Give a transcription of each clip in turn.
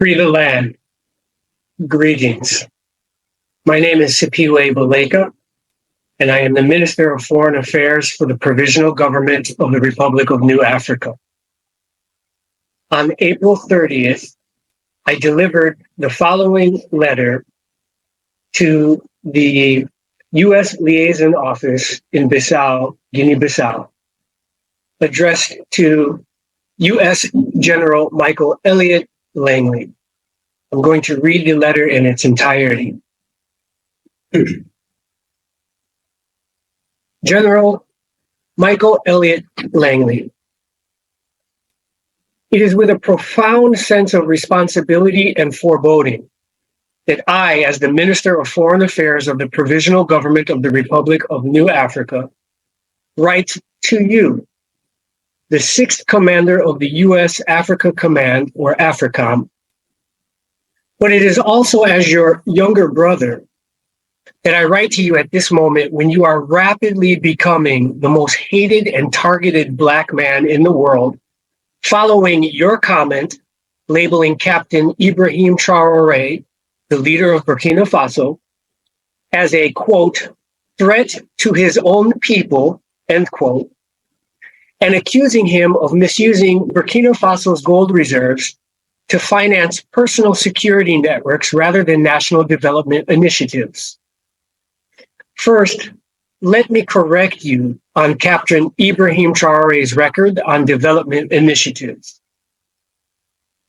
Free the land. Greetings. My name is Sipiwe Baleka, and I am the Minister of Foreign Affairs for the Provisional Government of the Republic of New Africa. On April 30th, I delivered the following letter to the U.S. Liaison Office in Bissau, Guinea-Bissau, addressed to U.S. General Michael Langley. I'm going to read the letter in its entirety. General Michael Langley. It is with a profound sense of responsibility and foreboding that I, as the Minister of Foreign Affairs of the Provisional Government of the Republic of New Africa, write to you, the 6th Commander of the U.S. Africa Command, or AFRICOM, but it is also as your younger brother that I write to you at this moment when you are rapidly becoming the most hated and targeted Black man in the world, following your comment labeling Captain Ibrahim Traore, the leader of Burkina Faso, as a, quote, threat to his own people, end quote, and accusing him of misusing Burkina Faso's gold reserves to finance personal security networks rather than national development initiatives. First, let me correct you on Captain Ibrahim Traore's record on development initiatives.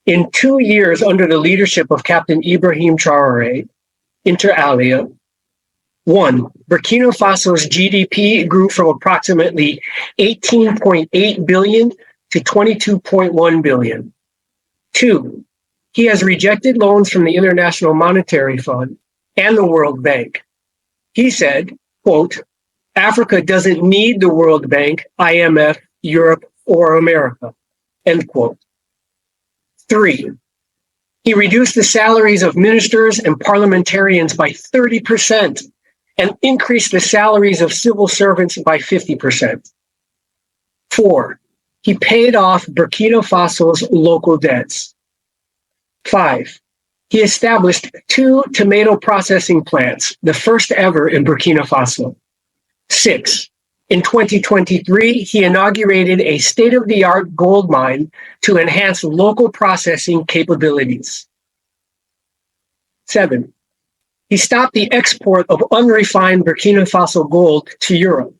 In 2 years under the leadership of Captain Ibrahim Traore, inter alia, 1, Burkina Faso's GDP grew from approximately 18.8 billion to 22.1 billion. 2, he has rejected loans from the International Monetary Fund and the World Bank. He said, quote, Africa doesn't need the World Bank, IMF, Europe, or America, end quote. 3, he reduced the salaries of ministers and parliamentarians by 30% and increased the salaries of civil servants by 50%. 4, he paid off Burkina Faso's local debts. 5, he established 2 tomato processing plants, the first ever in Burkina Faso. 6, in 2023, he inaugurated a state-of-the-art gold mine to enhance local processing capabilities. 7, he stopped the export of unrefined Burkina Faso gold to Europe.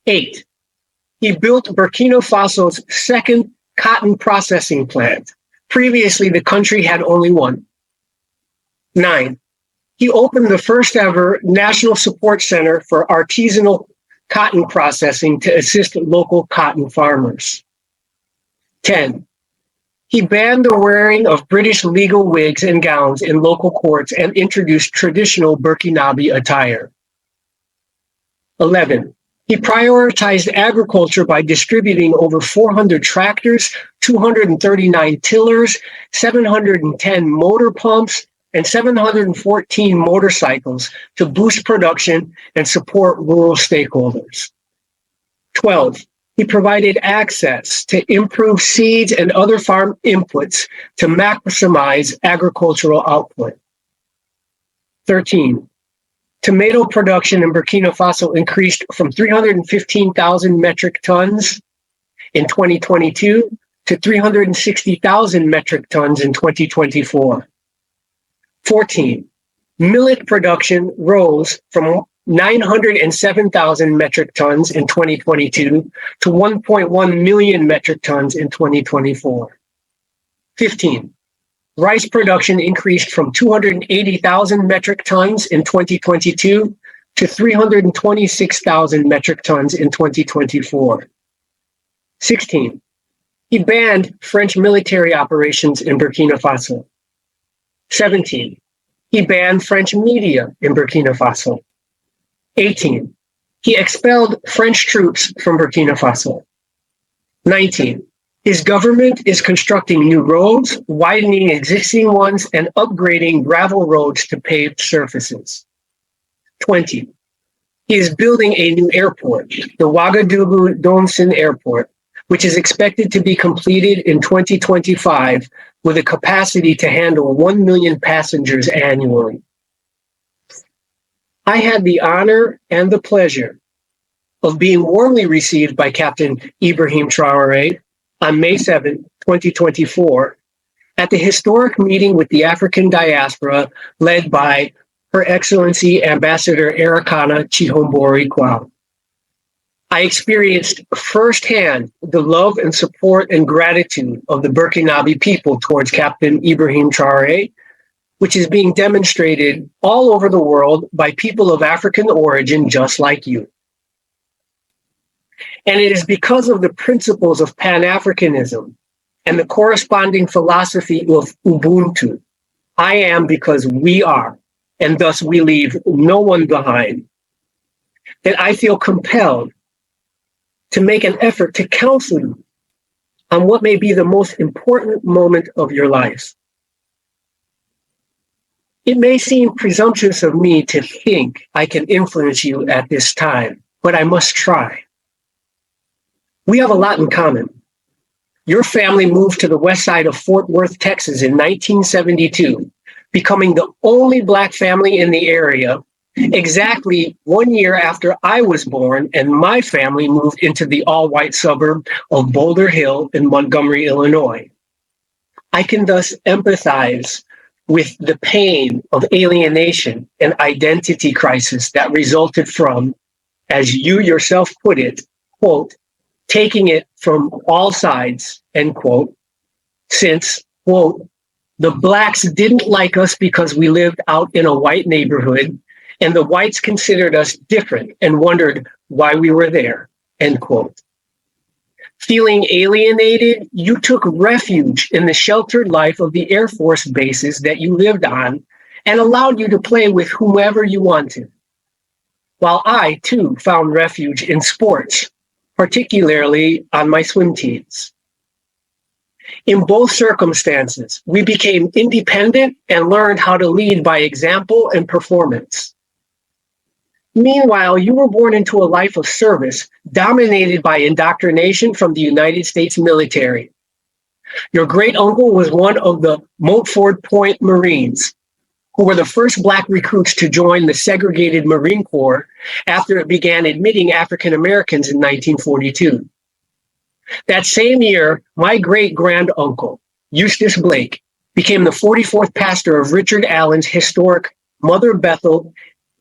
8, he built Burkina Faso's second cotton processing plant. Previously, the country had only 1. 9, he opened the first ever National Support Center for artisanal cotton processing to assist local cotton farmers. 10, he banned the wearing of British legal wigs and gowns in local courts and introduced traditional Burkinabe attire. 11, he prioritized agriculture by distributing over 400 tractors, 239 tillers, 710 motor pumps, and 714 motorcycles to boost production and support rural stakeholders. 12, he provided access to improved seeds and other farm inputs to maximize agricultural output. 13, tomato production in Burkina Faso increased from 315,000 metric tons in 2022 to 360,000 metric tons in 2024. 14, millet production rose from 907,000 metric tons in 2022 to 1.1 million metric tons in 2024. 15, rice production increased from 280,000 metric tons in 2022 to 326,000 metric tons in 2024. 16, he banned French military operations in Burkina Faso. 17, he banned French media in Burkina Faso. 18, he expelled French troops from Burkina Faso. 19, his government is constructing new roads, widening existing ones, and upgrading gravel roads to paved surfaces. 20, he is building a new airport, the Ouagadougou Donson Airport, which is expected to be completed in 2025 with a capacity to handle 1 million passengers annually. I had the honor and the pleasure of being warmly received by Captain Ibrahim Traore on May 7, 2024, at the historic meeting with the African diaspora led by Her Excellency Ambassador Ericana Chihombori Kwao. I experienced firsthand the love and support and gratitude of the Burkinabe people towards Captain Ibrahim Traore, which is being demonstrated all over the world by people of African origin just like you. And it is because of the principles of Pan-Africanism and the corresponding philosophy of Ubuntu, I am because we are, and thus we leave no one behind, that I feel compelled to make an effort to counsel you on what may be the most important moment of your life. It may seem presumptuous of me to think I can influence you at this time, but I must try. We have a lot in common. Your family moved to the west side of Fort Worth, Texas in 1972, becoming the only Black family in the area exactly 1 year after I was born and my family moved into the all-white suburb of Boulder Hill in Montgomery, Illinois. I can thus empathize with the pain of alienation and identity crisis that resulted from, as you yourself put it, quote, taking it from all sides, end quote, since, quote, the Blacks didn't like us because we lived out in a white neighborhood, and the whites considered us different and wondered why we were there, end quote. Feeling alienated, you took refuge in the sheltered life of the Air Force bases that you lived on and allowed you to play with whomever you wanted. While I, too, found refuge in sports, particularly on my swim teams. In both circumstances, we became independent and learned how to lead by example and performance. Meanwhile, you were born into a life of service dominated by indoctrination from the United States military. Your great uncle was one of the Montford Point Marines, who were the first Black recruits to join the segregated Marine Corps after it began admitting African Americans in 1942. That same year, my great-granduncle, Eustace Blake, became the 44th pastor of Richard Allen's historic Mother Bethel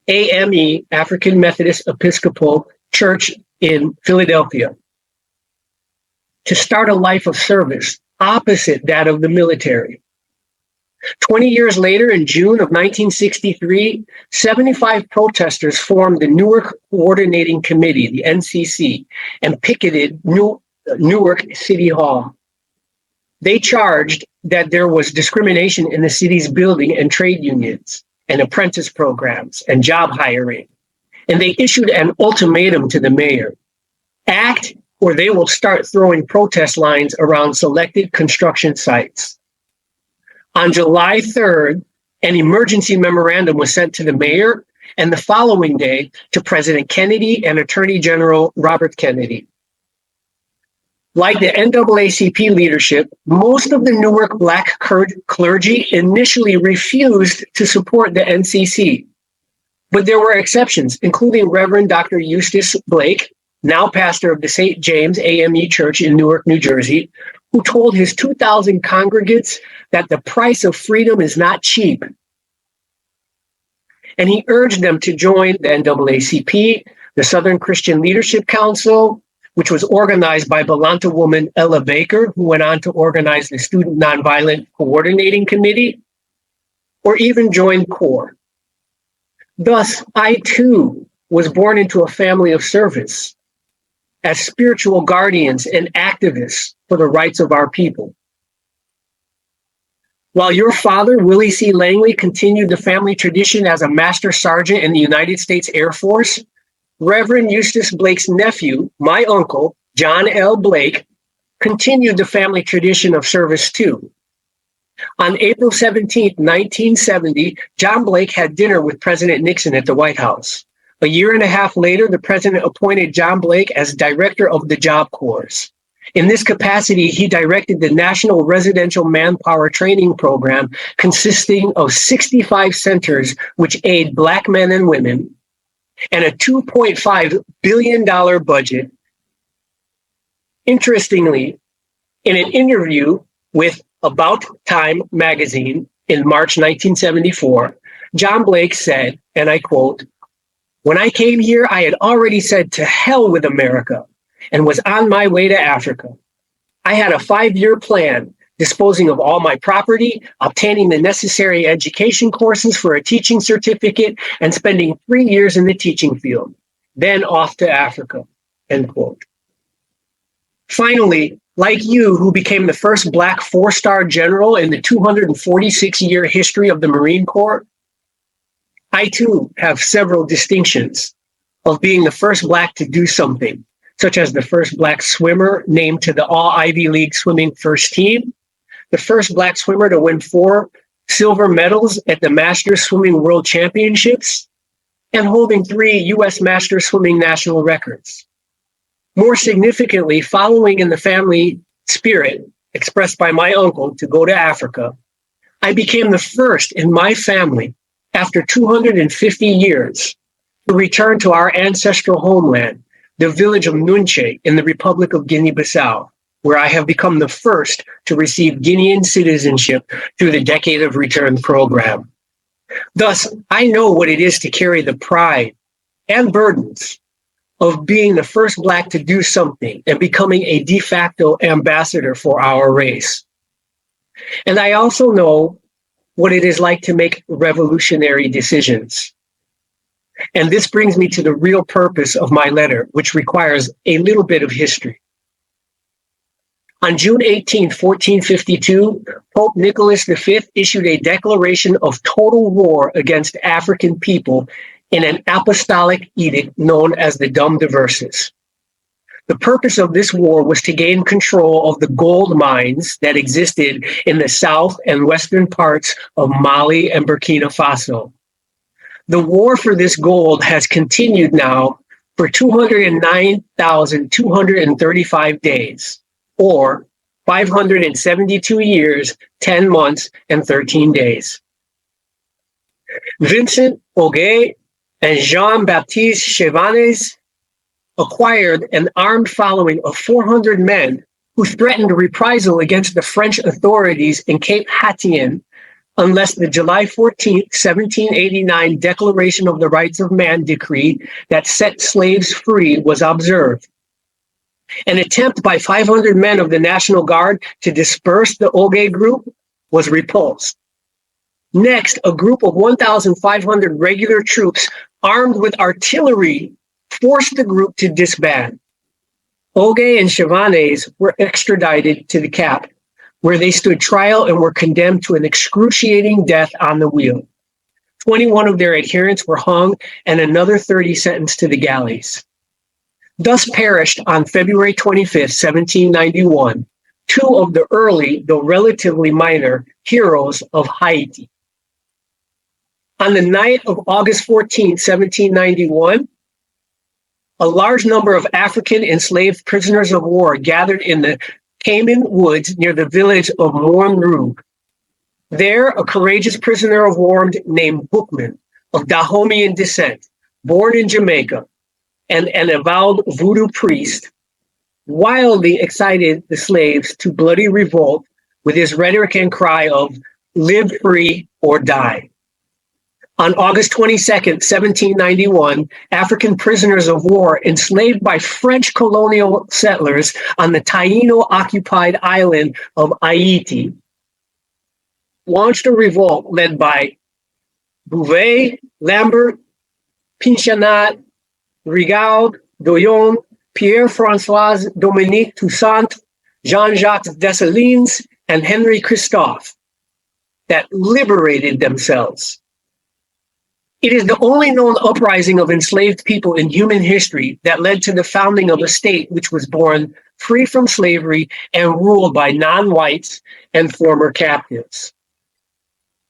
AME, African Methodist Episcopal Church in Philadelphia, to start a life of service opposite that of the military. 20 years later, in June of 1963, 75 protesters formed the Newark Coordinating Committee, the NCC, and picketed Newark City Hall. They charged that there was discrimination in the city's building and trade unions, and apprentice programs, and job hiring. And they issued an ultimatum to the mayor: act or they will start throwing protest lines around selected construction sites. On July 3rd, an emergency memorandum was sent to the mayor, and the following day to President Kennedy and Attorney General Robert Kennedy. Like the NAACP leadership, most of the Newark Black clergy initially refused to support the NCC. But there were exceptions, including Reverend Dr. Eustace Blake, now pastor of the St. James AME Church in Newark, New Jersey, who told his 2,000 congregants that the price of freedom is not cheap. And he urged them to join the NAACP, the Southern Christian Leadership Council, which was organized by Belanta woman Ella Baker, who went on to organize the Student Nonviolent Coordinating Committee, or even join CORE. Thus, I too was born into a family of service as spiritual guardians and activists for the rights of our people. While your father, Willie C. Langley, continued the family tradition as a master sergeant in the United States Air Force, Reverend Eustace Blake's nephew, my uncle, John L. Blake, continued the family tradition of service too. On April 17, 1970, John Blake had dinner with President Nixon at the White House. A year and a half later, the president appointed John Blake as director of the Job Corps. In this capacity, he directed the National Residential Manpower Training Program, consisting of 65 centers which aid Black men and women, and a $2.5 billion budget. Interestingly, in an interview with About Time magazine in March 1974, John Blake said, and I quote, "When I came here, I had already said to hell with America and was on my way to Africa. I had a 5-year plan, disposing of all my property, obtaining the necessary education courses for a teaching certificate, and spending 3 years in the teaching field, then off to Africa," end quote. Finally, like you, who became the first Black 4-star general in the 246-year history of the Marine Corps, I too have several distinctions of being the first Black to do something, such as the first Black swimmer named to the All Ivy League swimming first team, the first Black swimmer to win 4 silver medals at the Masters Swimming World Championships, and holding 3 U.S. Masters Swimming national records. More significantly, following in the family spirit expressed by my uncle to go to Africa, I became the first in my family, after 250 years, to return to our ancestral homeland, the village of Nunche in the Republic of Guinea-Bissau, where I have become the first to receive Guinean citizenship through the Decade of Return program. Thus, I know what it is to carry the pride and burdens of being the first Black to do something and becoming a de facto ambassador for our race. And I also know what it is like to make revolutionary decisions. And this brings me to the real purpose of my letter, which requires a little bit of history. On June 18, 1452, Pope Nicholas V issued a declaration of total war against African people in an apostolic edict known as the Dum Diverses. The purpose of this war was to gain control of the gold mines that existed in the south and western parts of Mali and Burkina Faso. The war for this gold has continued now for 209,235 days, or 572 years, 10 months, and 13 days. Vincent Ogé and Jean-Baptiste Chevannes acquired an armed following of 400 men who threatened reprisal against the French authorities in Cape Haitien unless the July 14, 1789 Declaration of the Rights of Man decree that set slaves free was observed. An attempt by 500 men of the National Guard to disperse the Ogé group was repulsed. Next, a group of 1,500 regular troops armed with artillery forced the group to disband. Ogé and Chevannes were extradited to the Cap, where they stood trial and were condemned to an excruciating death on the wheel. 21 of their adherents were hung and another 30 sentenced to the galleys. Thus perished on February 25, 1791, 2 of the early, though relatively minor, heroes of Haiti. On the night of August 14, 1791, a large number of African enslaved prisoners of war gathered in the Cayman Woods near the village of Morne-Rouge. There, a courageous prisoner of war named Bookman, of Dahomean descent, born in Jamaica, and an avowed voodoo priest, wildly excited the slaves to bloody revolt with his rhetoric and cry of "Live free or die." On August 22, 1791, African prisoners of war enslaved by French colonial settlers on the Taino-occupied island of Haiti launched a revolt led by Bouvet, Lambert, Pinchanat, Rigaud, Doyon, Pierre-François Dominique Toussaint, Jean-Jacques Dessalines, and Henry Christophe that liberated themselves. It is the only known uprising of enslaved people in human history that led to the founding of a state which was born free from slavery and ruled by non-whites and former captives.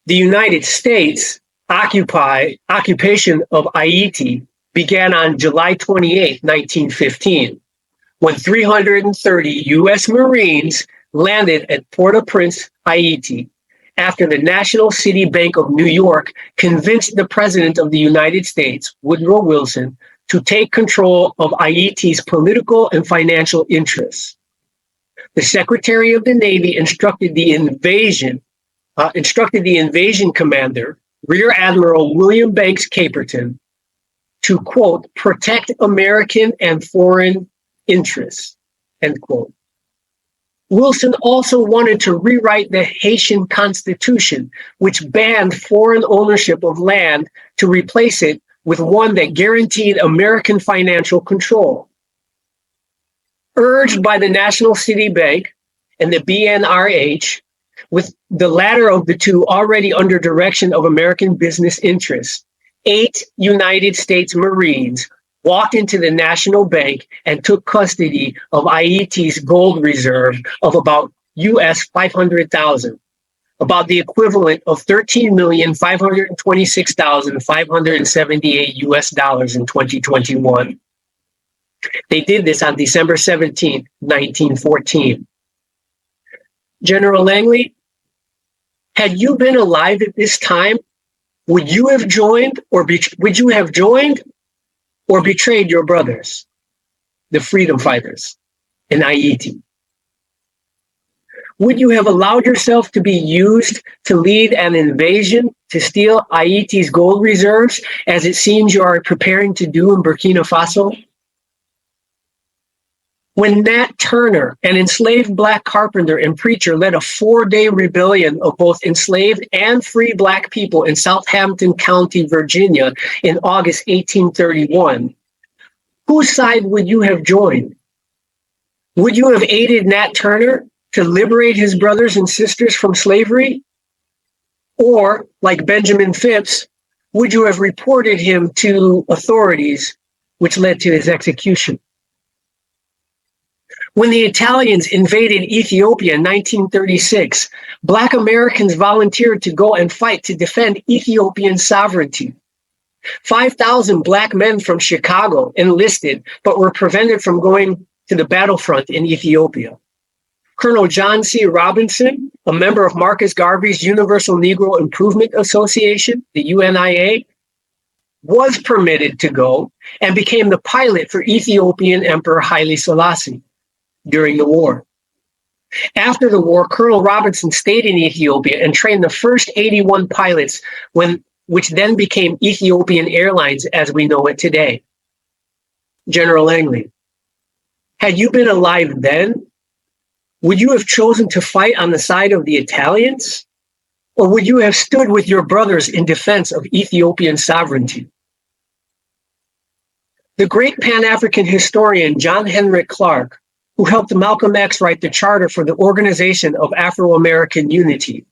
The United States occupation of Haiti began on July 28, 1915, when 330 U.S. Marines landed at Port-au-Prince, Haiti, after the National City Bank of New York convinced the President of the United States, Woodrow Wilson, to take control of Haiti's political and financial interests. The Secretary of the Navy instructed the invasion commander, Rear Admiral William Banks Caperton, to, quote, protect American and foreign interests, end quote. Wilson also wanted to rewrite the Haitian Constitution, which banned foreign ownership of land, to replace it with one that guaranteed American financial control. Urged by the National City Bank and the BNRH, with the latter of the two already under direction of American business interests, 8 United States Marines walked into the National Bank and took custody of Haiti's gold reserve of about US 500,000, about the equivalent of 13,526,578 US dollars in 2021. They did this on December 17, 1914. General Langley, had you been alive at this time, would you have joined or betrayed your brothers, the freedom fighters in Haiti? Would you have allowed yourself to be used to lead an invasion to steal Haiti's gold reserves, as it seems you are preparing to do in Burkina Faso? When Nat Turner, an enslaved Black carpenter and preacher, led a 4-day rebellion of both enslaved and free Black people in Southampton County, Virginia, in August 1831, whose side would you have joined? Would you have aided Nat Turner to liberate his brothers and sisters from slavery? Or, like Benjamin Phipps, would you have reported him to authorities, which led to his execution? When the Italians invaded Ethiopia in 1936, Black Americans volunteered to go and fight to defend Ethiopian sovereignty. 5,000 Black men from Chicago enlisted, but were prevented from going to the battlefront in Ethiopia. Colonel John C. Robinson, a member of Marcus Garvey's Universal Negro Improvement Association, the UNIA, was permitted to go and became the pilot for Ethiopian Emperor Haile Selassie during the war. After the war, Colonel Robinson stayed in Ethiopia and trained the first 81 pilots, which then became Ethiopian Airlines as we know it today. General Langley, had you been alive then, would you have chosen to fight on the side of the Italians? Or would you have stood with your brothers in defense of Ethiopian sovereignty? The great Pan-African historian John Henrik Clarke, who helped Malcolm X write the charter for the Organization of Afro-American Unity,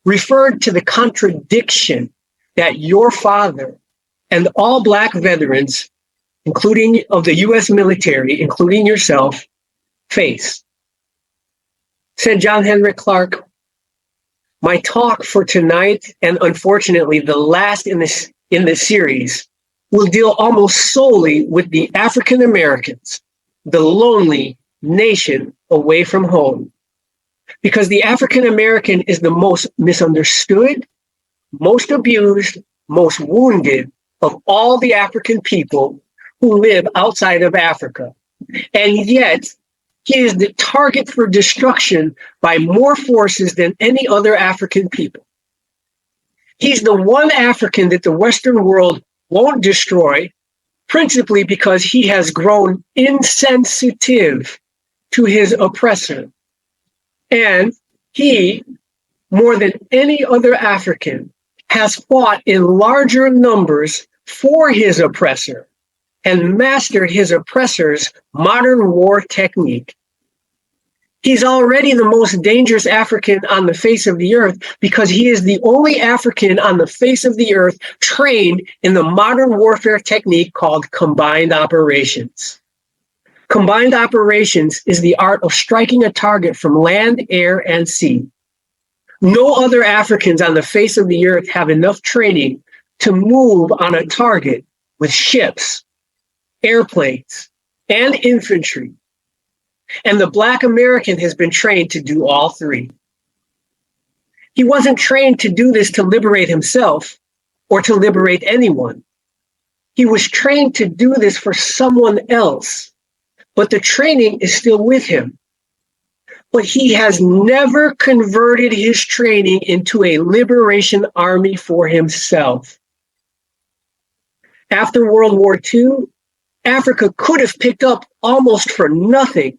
referred to the contradiction that your father and all Black veterans, including of the U.S. military, including yourself, face. Said John Henrik Clarke, my talk for tonight, and unfortunately the last in this series, will deal almost solely with the African Americans, the lonely nation away from home. Because the African American is the most misunderstood, most abused, most wounded of all the African people who live outside of Africa. And yet, he is the target for destruction by more forces than any other African people. He's the one African that the Western world won't destroy, principally because he has grown insensitive to his oppressor. And he, more than any other African, has fought in larger numbers for his oppressor and mastered his oppressor's modern war technique. He's already the most dangerous African on the face of the earth because he is the only African on the face of the earth trained in the modern warfare technique called combined operations. Combined operations is the art of striking a target from land, air, and sea. No other Africans on the face of the earth have enough training to move on a target with ships, airplanes, and infantry And the Black American has been trained to do all three. He wasn't trained to do this to liberate himself or to liberate anyone. He was trained to do this for someone else, but the training is still with him. But he has never converted his training into a liberation army for himself. After World War II, Africa could have picked up almost for nothing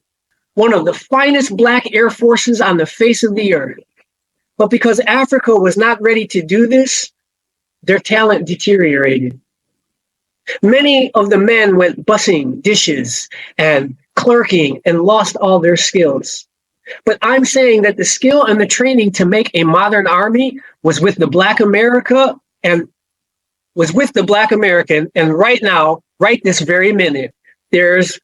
one of the finest Black air forces on the face of the earth. But because Africa was not ready to do this, their talent deteriorated. Many of the men went bussing dishes and clerking and lost all their skills. But I'm saying that the skill and the training to make a modern army was with the Black American, and right now, right this very minute, there's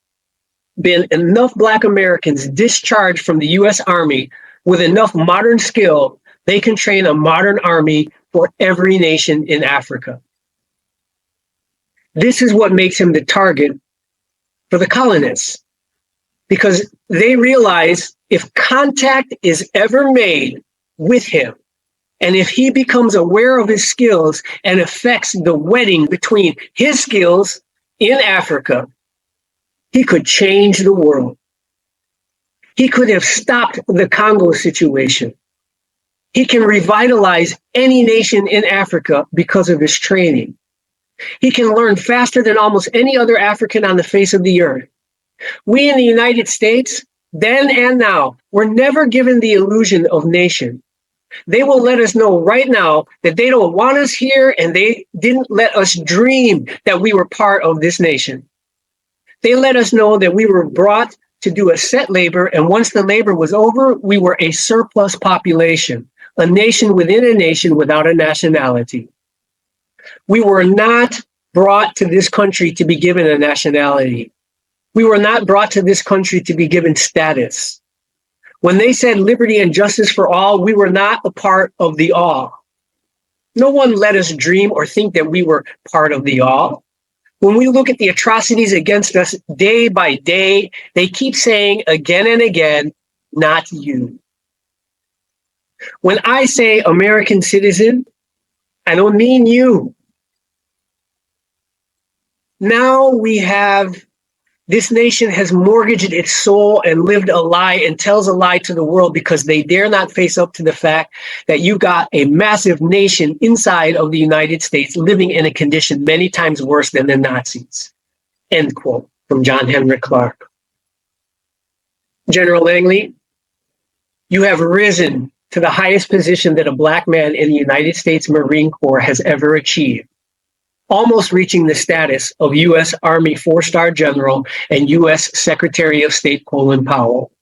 been enough Black Americans discharged from the US Army with enough modern skill, they can train a modern army for every nation in Africa. This is what makes him the target for the colonists, because they realize if contact is ever made with him, and if he becomes aware of his skills and affects the wedding between his skills in Africa, he could change the world. He could have stopped the Congo situation. He can revitalize any nation in Africa because of his training. He can learn faster than almost any other African on the face of the earth. We in the United States, then and now, were never given the illusion of nation. They will let us know right now that they don't want us here, and they didn't let us dream that we were part of this nation. They let us know that we were brought to do a set labor, and once the labor was over, we were a surplus population, a nation within a nation without a nationality. We were not brought to this country to be given a nationality. We were not brought to this country to be given status. When they said liberty and justice for all, we were not a part of the all. No one let us dream or think that we were part of the all. When we look at the atrocities against us day by day, they keep saying again and again, not you. When I say American citizen, I don't mean you. Now this nation has mortgaged its soul and lived a lie and tells a lie to the world because they dare not face up to the fact that you got a massive nation inside of the United States living in a condition many times worse than the Nazis. End quote from John Henrik Clarke. General Langley, you have risen to the highest position that a Black man in the United States Marine Corps has ever achieved, almost reaching the status of U.S. Army 4-star General and U.S. Secretary of State Colin Powell.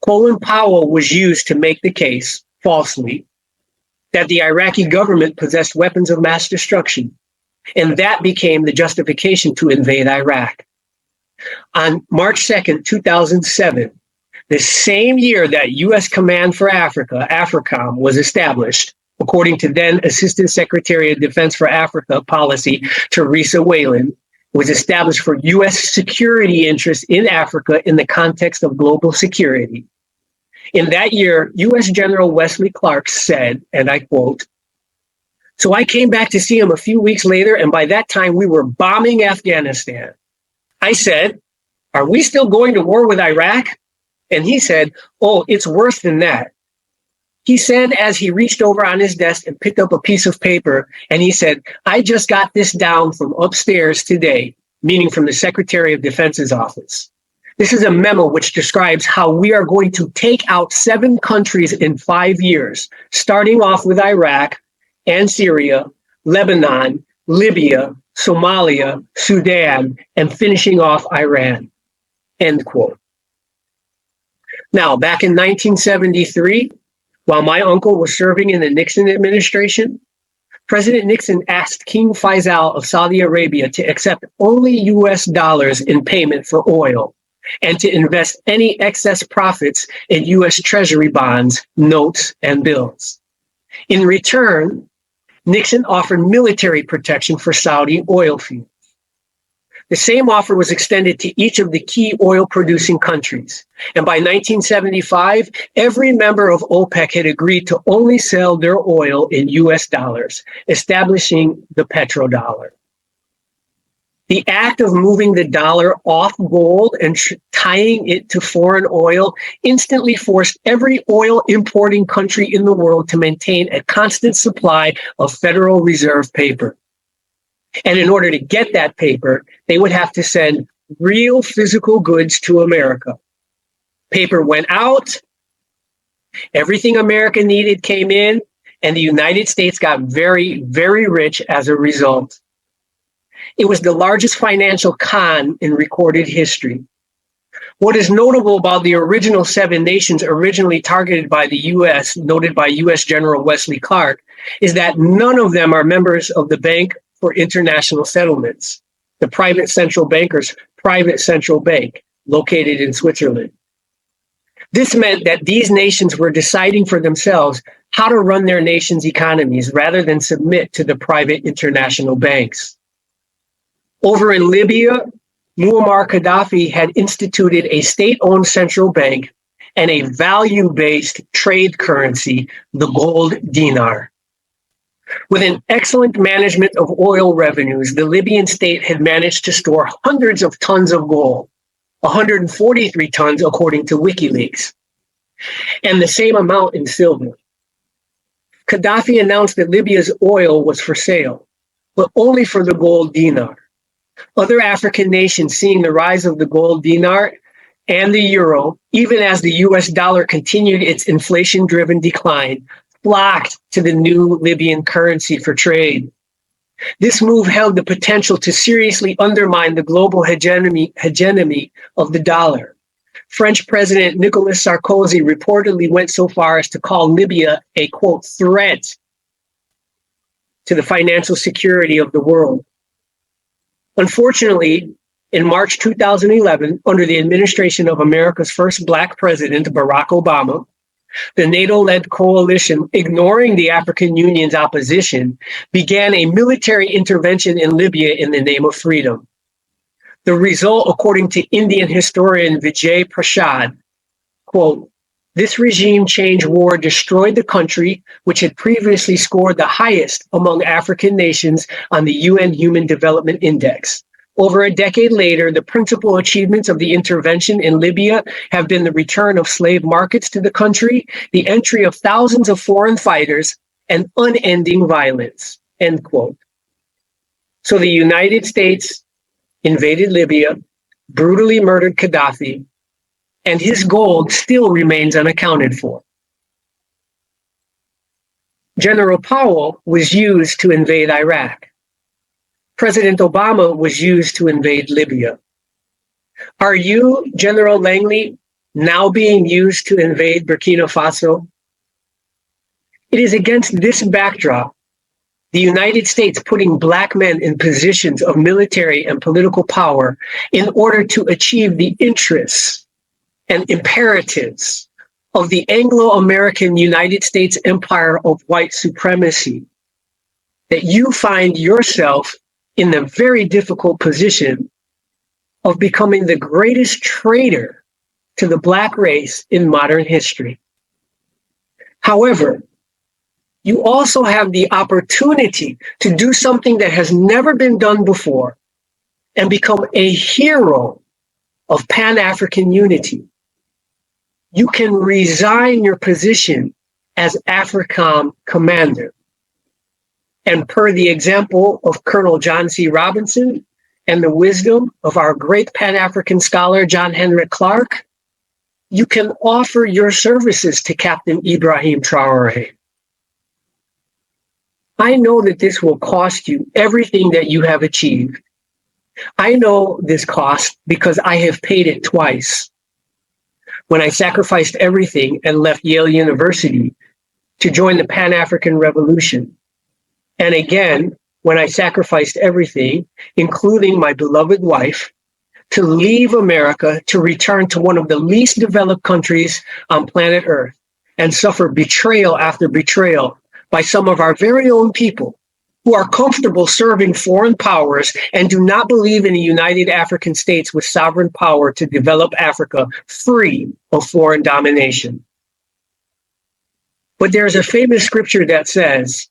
Colin Powell was used to make the case, falsely, that the Iraqi government possessed weapons of mass destruction, and that became the justification to invade Iraq. On March 2nd, 2007, the same year that U.S. Command for Africa, AFRICOM, was established, according to then Assistant Secretary of Defense for Africa policy, Teresa Whalen, was established for U.S. security interests in Africa in the context of global security. In that year, U.S. General Wesley Clark said, and I quote, "So I came back to see him a few weeks later, and by that time we were bombing Afghanistan. I said, 'Are we still going to war with Iraq?' And he said, 'Oh, it's worse than that.' He said as he reached over on his desk and picked up a piece of paper, and he said, 'I just got this down from upstairs today,' meaning from the Secretary of Defense's office. This is a memo which describes how we are going to take out 7 countries in 5 years, starting off with Iraq and Syria, Lebanon, Libya, Somalia, Sudan, and finishing off Iran." End quote. Now, back in 1973, while my uncle was serving in the Nixon administration, President Nixon asked King Faisal of Saudi Arabia to accept only US dollars in payment for oil and to invest any excess profits in US Treasury bonds, notes, and bills. In return, Nixon offered military protection for Saudi oil fields. The same offer was extended to each of the key oil-producing countries. And by 1975, every member of OPEC had agreed to only sell their oil in US dollars, establishing the petrodollar. The act of moving the dollar off gold and tying it to foreign oil instantly forced every oil importing country in the world to maintain a constant supply of Federal Reserve paper. And in order to get that paper, they would have to send real physical goods to America. Paper went out, everything America needed came in, and the United States got very, very rich as a result. It was the largest financial con in recorded history. What is notable about the original 7 nations originally targeted by the U.S., noted by U.S. General Wesley Clark, is that none of them are members of the Bank for International Settlements, the private central banker's private central bank located in Switzerland. This meant that these nations were deciding for themselves how to run their nation's economies rather than submit to the private international banks. Over in Libya, Muammar Gaddafi had instituted a state-owned central bank and a value-based trade currency, the gold dinar. With an excellent management of oil revenues, the Libyan state had managed to store hundreds of tons of gold, 143 tons according to WikiLeaks, and the same amount in silver. Gaddafi announced that Libya's oil was for sale, but only for the gold dinar. Other African nations, seeing the rise of the gold dinar and the euro, even as the US dollar continued its inflation-driven decline, flocked to the new Libyan currency for trade. This move held the potential to seriously undermine the global hegemony of the dollar. French President Nicolas Sarkozy reportedly went so far as to call Libya a, quote, threat to the financial security of the world. Unfortunately, in March 2011, under the administration of America's first Black president, Barack Obama, the NATO-led coalition, ignoring the African Union's opposition, began a military intervention in Libya in the name of freedom. The result, according to Indian historian Vijay Prashad, quote, "This regime change war destroyed the country, which had previously scored the highest among African nations on the UN Human Development Index. Over a decade later, the principal achievements of the intervention in Libya have been the return of slave markets to the country, the entry of thousands of foreign fighters, and unending violence," end quote. So the United States invaded Libya, brutally murdered Gaddafi, and his gold still remains unaccounted for. General Powell was used to invade Iraq. President Obama was used to invade Libya. Are you, General Langley, now being used to invade Burkina Faso? It is against this backdrop, the United States putting Black men in positions of military and political power in order to achieve the interests and imperatives of the Anglo-American United States empire of white supremacy, that you find yourself in the very difficult position of becoming the greatest traitor to the Black race in modern history. However, you also have the opportunity to do something that has never been done before and become a hero of Pan-African unity. You can resign your position as AFRICOM commander. And per the example of Colonel John C. Robinson and the wisdom of our great Pan-African scholar, John Henrik Clarke, you can offer your services to Captain Ibrahim Traore. I know that this will cost you everything that you have achieved. I know this cost because I have paid it twice. When I sacrificed everything and left Yale University to join the Pan-African Revolution. And again, when I sacrificed everything, including my beloved wife, to leave America to return to one of the least developed countries on planet Earth and suffer betrayal after betrayal by some of our very own people who are comfortable serving foreign powers and do not believe in a united African states with sovereign power to develop Africa free of foreign domination. But there's a famous scripture that says,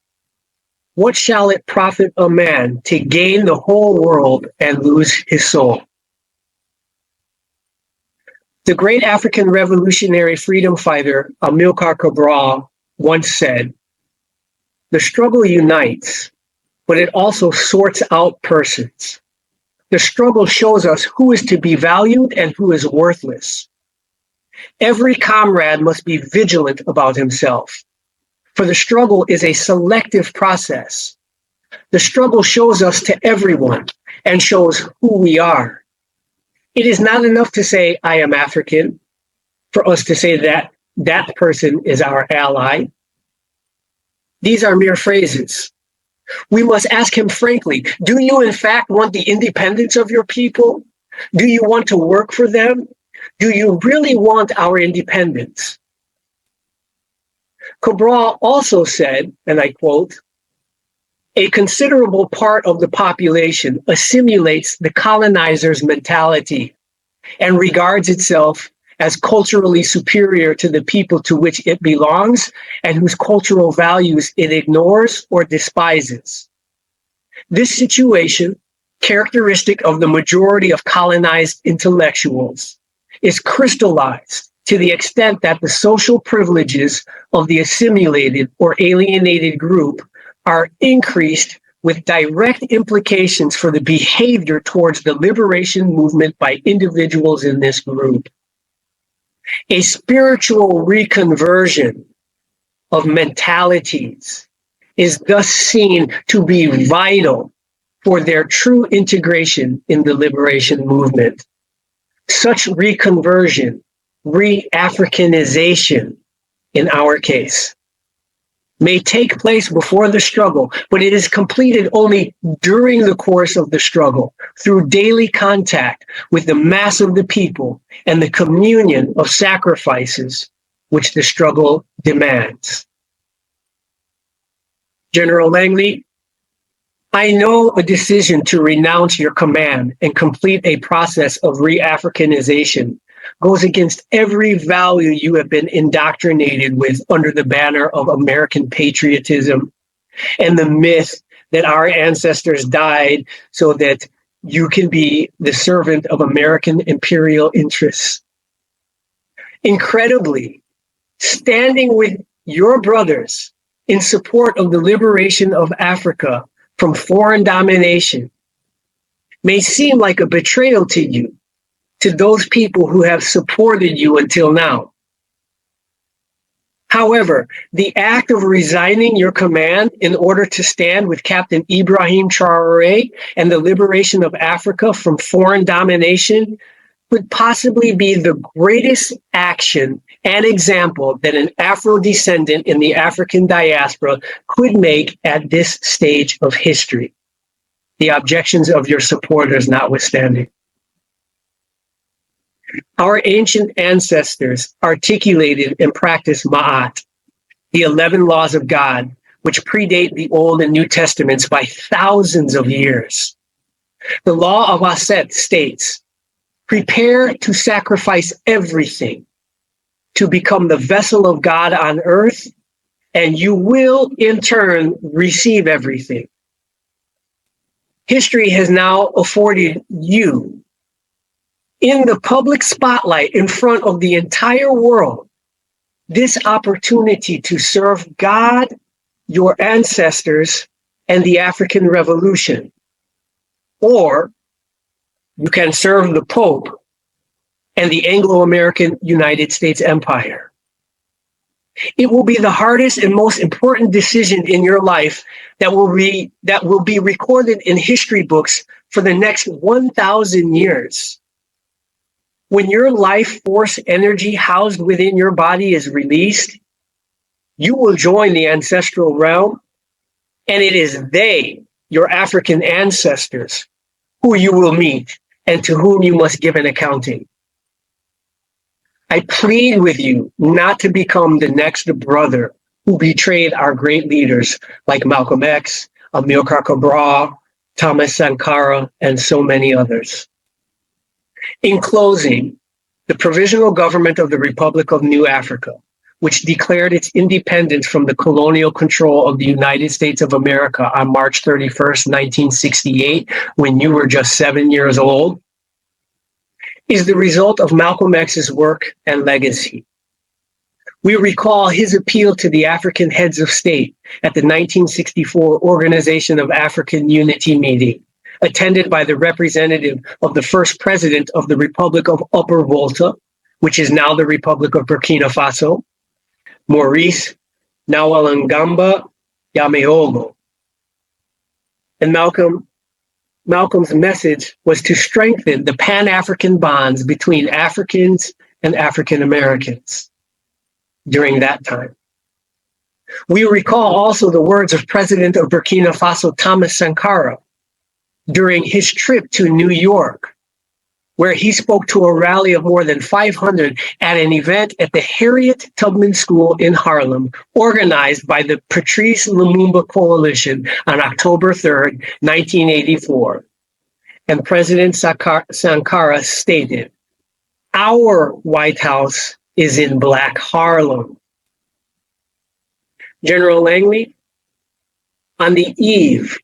"What shall it profit a man to gain the whole world and lose his soul?" The great African revolutionary freedom fighter Amilcar Cabral once said, "The struggle unites, but it also sorts out persons. The struggle shows us who is to be valued and who is worthless. Every comrade must be vigilant about himself, for the struggle is a selective process. The struggle shows us to everyone and shows who we are. It is not enough to say, 'I am African,' for us to say that that person is our ally. These are mere phrases. We must ask him frankly, do you in fact want the independence of your people? Do you want to work for them? Do you really want our independence?" Cabral also said, and I quote, "A considerable part of the population assimilates the colonizer's mentality and regards itself as culturally superior to the people to which it belongs and whose cultural values it ignores or despises. This situation, characteristic of the majority of colonized intellectuals, is crystallized to the extent that the social privileges of the assimilated or alienated group are increased with direct implications for the behavior towards the liberation movement by individuals in this group. A spiritual reconversion of mentalities is thus seen to be vital for their true integration in the liberation movement. Such reconversion, reaffricanization in our case, may take place before the struggle, but it is completed only during the course of the struggle through daily contact with the mass of the people and the communion of sacrifices which the struggle demands." General Langley, I know a decision to renounce your command and complete a process of reaffricanization goes against every value you have been indoctrinated with under the banner of American patriotism and the myth that our ancestors died so that you can be the servant of American imperial interests. Incredibly, standing with your brothers in support of the liberation of Africa from foreign domination may seem like a betrayal to you, to those people who have supported you until now. However, the act of resigning your command in order to stand with Captain Ibrahim Traore and the liberation of Africa from foreign domination could possibly be the greatest action and example that an Afro-descendant in the African diaspora could make at this stage of history, the objections of your supporters notwithstanding. Our ancient ancestors articulated and practiced Ma'at, the 11 laws of God, which predate the Old and New Testaments by thousands of years. The law of Aset states, "Prepare to sacrifice everything to become the vessel of God on earth, and you will in turn receive everything." History has now afforded you, in the public spotlight in front of the entire world, this opportunity to serve God, your ancestors, and the African Revolution. Or you can serve the Pope and the Anglo-American United States Empire. It will be the hardest and most important decision in your life that will be recorded in history books for the next 1,000 years. When your life force energy housed within your body is released, you will join the ancestral realm, and it is they, your African ancestors, who you will meet and to whom you must give an accounting. I plead with you not to become the next brother who betrayed our great leaders like Malcolm X, Amilcar Cabral, Thomas Sankara, and so many others. In closing, the Provisional Government of the Republic of New Africa, which declared its independence from the colonial control of the United States of America on March 31st, 1968, when you were just 7 years old, is the result of Malcolm X's work and legacy. We recall his appeal to the African heads of state at the 1964 Organization of African Unity meeting, attended by the representative of the first president of the Republic of Upper Volta, which is now the Republic of Burkina Faso, Maurice Nawalangamba Yameogo. And Malcolm's message was to strengthen the Pan-African bonds between Africans and African Americans during that time. We recall also the words of President of Burkina Faso, Thomas Sankara, during his trip to New York, where he spoke to a rally of more than 500 at an event at the Harriet Tubman School in Harlem, organized by the Patrice Lumumba Coalition on October 3rd, 1984. And President Sankara stated, "Our White House is in Black Harlem." General Langley, on the eve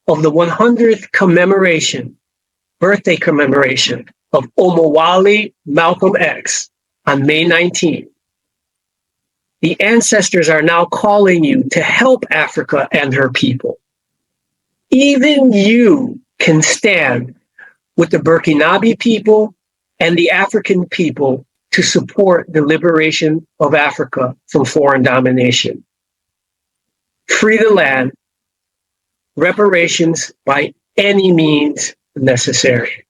of the 100th birthday commemoration of Omowale Malcolm X on May 19th, the ancestors are now calling you to help Africa and her people. Even you can stand with the Burkinabe people and the African people to support the liberation of Africa from foreign domination. Free the land, reparations by any means necessary.